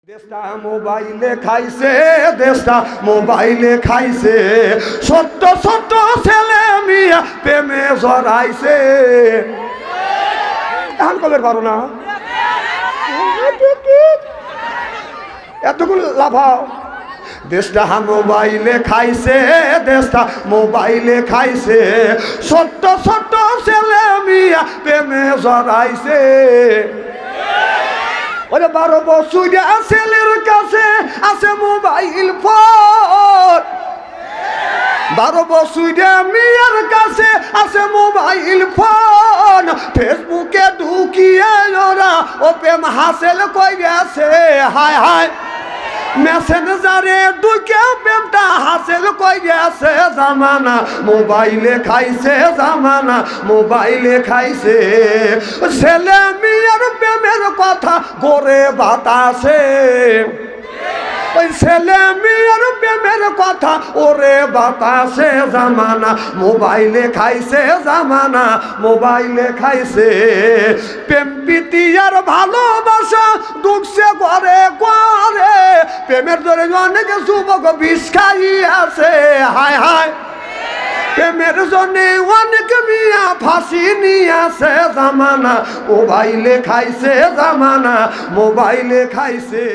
দেশটা মোবাইলে খাইছে, দেশটা মোবাইলে খাইছে, ছোট্ট ছোট্ট ছেলে মিয়া প্রেমে জড়াইছে। এখন কবে পারো না এতগুলো লাফাও। দেশটা মোবাইলে খাইছে, দেশটা মোবাইলে খাইছে, ছোট্ট ছোট্ট ছেলে মিয়া প্রেমে জড়াইছে। ওরে 12 বছরিয়া ছেলের কাছে আছে মোবাইল ফোন, 12 বছরিয়া মেয়ের কাছে আছে মোবাইল ফোন। ফেসবুকে ঢুকিয়ে ওরা ও প্রেম হাসিল কইরাছে, হায় হায় মেসেঞ্জারে ঢুকে প্রেমটা হাসিল কইরাছে। জামানা মোবাইলে খাইছে, জামানা মোবাইলে খাইছে, ছেলে মেয়ের প্রেমের কথা গোরে বাতাসে, ওই ছেলে মেয়ের প্রেমের কথা ওরে বাতাসে। জামানা মোবাইলে খাইছে, জামানা মোবাইলে খাইছে, প্রেম প্রীতি আর ভালোবাসা ঢুকছে ঘরে ঘরে, প্রেমের ধরে অনেক যুবক বিষ খাইয়াছে, হায় হায় প্রেমের জন্য অনেক মিয়া ফাঁসি নিয়েছে। জামানা মোবাইলে খাইছে, জামানা মোবাইলে খাইছে।